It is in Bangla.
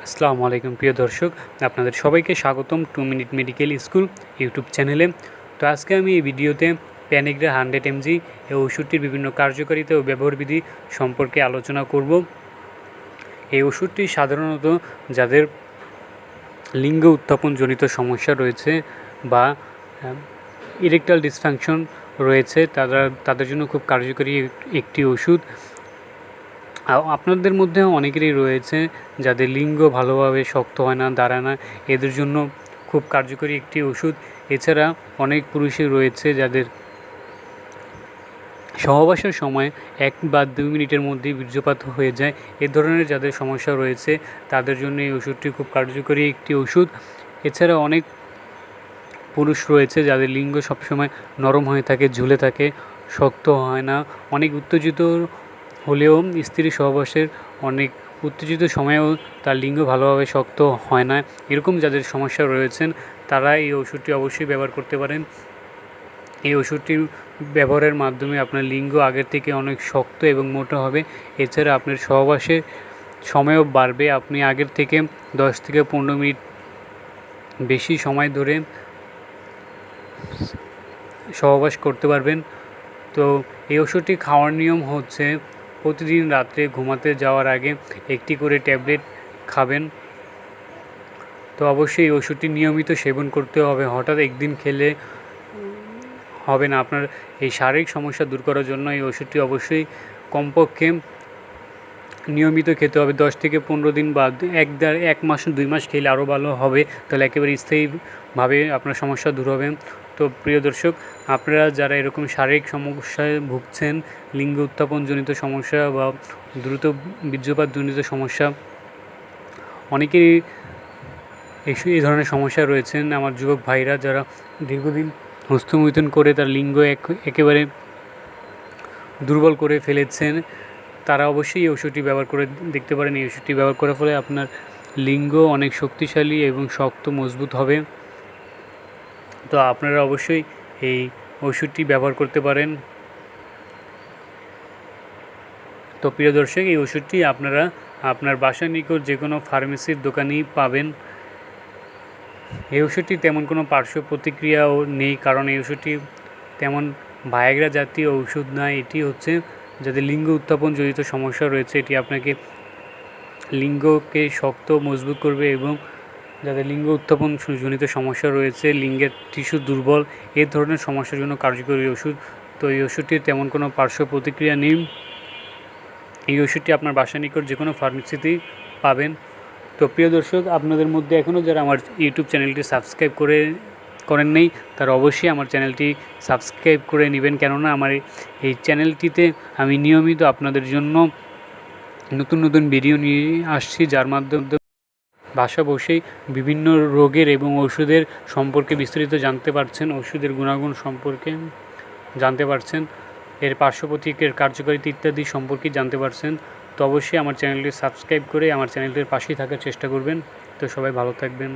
আসসালামু আলাইকুম প্রিয় দর্শক, আপনাদের সবাইকে স্বাগতম 2 মিনিট মেডিকেল স্কুল ইউটিউব চ্যানেলে। তো আজকে আমি এই ভিডিওতে প্যানেগ্রা 100 mg এই ওষুধটির বিভিন্ন কার্যকারিতা ও ব্যবহারবিধি সম্পর্কে আলোচনা করব। এই ওষুধটি সাধারণত যাদের লিঙ্গ উত্থাপনজনিত সমস্যা রয়েছে বা ইরেকটাল ডিসফাংশন রয়েছে তাদের জন্য খুব কার্যকরী একটি ওষুধ। আপনাদের মধ্যে অনেকেরই রয়েছে যাদের লিঙ্গ ভালোভাবে শক্ত হয় না, দাঁড়ায় না, এদের জন্য খুব কার্যকরী একটি ওষুধ। এছাড়া অনেক পুরুষই রয়েছে যাদের সহবাসের সময় 1 বা 2 মিনিটের মধ্যেই বীর্যপাত হয়ে যায়। এ ধরনের যাদের সমস্যা রয়েছে তাদের জন্য এই ওষুধটি খুব কার্যকরী একটি ওষুধ। এছাড়া অনেক পুরুষ রয়েছে যাদের লিঙ্গ সবসময় নরম হয়ে থাকে, ঝুলে থাকে, শক্ত হয় না, অনেক উত্তেজিত হলেও স্ত্রী সহবাসের অনেক উত্তেজিত সময়েও তার লিঙ্গ ভালোভাবে শক্ত হয় না। এরকম যাদের সমস্যা রয়েছেন তারা এই ওষুধটি অবশ্যই ব্যবহার করতে পারেন। এই ওষুধটি ব্যবহারের মাধ্যমে আপনার লিঙ্গ আগের থেকে অনেক শক্ত এবং মোটা হবে। এছাড়া আপনার সহবাসের সময়ও বাড়বে। আপনি আগের থেকে 10 থেকে 15 মিনিট বেশি সময় ধরে সহবাস করতে পারবেন। তো এই ওষুধটি খাওয়ার নিয়ম হচ্ছে প্রতিদিন রাত্রে ঘুমাতে যাওয়ার আগে একটি করে ট্যাবলেট খাবেন। তো অবশ্যই এই ওষুধটি নিয়মিত সেবন করতে হবে, হঠাৎ একদিন খেলে হবে না। আপনার এই শারীরিক সমস্যা দূর করার জন্য এই ওষুধটি অবশ্যই কমপক্ষে নিয়মিত খেতে হবে। 10 থেকে 15 দিন বা 1 মাস 2 মাস খেলে আরও ভালো হবে, তাহলে একেবারে স্থায়ীভাবে আপনার সমস্যা দূর হবে। তো প্রিয় দর্শক, আপনারা যারা এরকম শারীরিক সমস্যায় ভুগছেন, লিঙ্গ উত্থাপনজনিত সমস্যা বা দ্রুত বীর্যপাতজনিত সমস্যা, অনেকেই এই ধরনের সমস্যা রয়েছেন। আমার যুবক ভাইরা যারা দীর্ঘদিন হস্তমৈথুন করে তার লিঙ্গ একেবারে দুর্বল করে ফেলেছেন, তারা অবশ্যই এই ওষুধটি ব্যবহার করে দেখতে পারেন। এই ওষুধটি ব্যবহার করার ফলে আপনার লিঙ্গ অনেক শক্তিশালী এবং শক্ত মজবুত হবে। তো আপনারা অবশ্যই এই ওষুধটি ব্যবহার করতে পারেন। তো প্রিয় দর্শক, এই ওষুধটি আপনারা আপনার বাসার নিকট যে কোনো ফার্মেসির দোকানেই পাবেন। এই ওষুধটি তেমন কোনো পার্শ্ব প্রতিক্রিয়াও নেই, কারণ এই ওষুধটি তেমন ভায়াগ্রা জাতীয় ওষুধ নয়। এটি হচ্ছে যাদের লিঙ্গ উত্থাপনজনিত সমস্যা রয়েছে, এটি আপনাকে লিঙ্গকে শক্ত মজবুত করবে, এবং যাদের লিঙ্গ উত্থাপন জনিত সমস্যা রয়েছে, লিঙ্গের টিস্যু দুর্বল, এই ধরনের সমস্যার জন্য কার্যকরী ওষুধ। তো এই ওষুধটির তেমন কোনো পার্শ্ব প্রতিক্রিয়া নেই। এই ওষুধটি আপনার বাসার নিকট যে কোনো ফার্মেসিতেই পাবেন। তো প্রিয় দর্শক, আপনাদের মধ্যে এখনও যারা আমার ইউটিউব চ্যানেলটি সাবস্ক্রাইব করেন নেই, তারা অবশ্যই আমার চ্যানেলটি সাবস্ক্রাইব করে নেবেন, কেননা আমার এই চ্যানেলটিতে আমি নিয়মিত আপনাদের জন্য নতুন নতুন ভিডিও নিয়ে আসছি, যার মাধ্যমে বাসা বসেই বিভিন্ন রোগের এবং ওষুধের সম্পর্কে বিস্তারিত জানতে পারছেন, ওষুধের গুণাগুণ সম্পর্কে জানতে পারছেন, এর পার্শ্ব প্রতিক্রিয়ার কার্যকারিতা ইত্যাদি সম্পর্কে জানতে পারছেন। তো অবশ্যই আমার চ্যানেলটি সাবস্ক্রাইব করে আমার চ্যানেলটির পাশেই থাকার চেষ্টা করবেন। তো সবাই ভালো থাকবেন।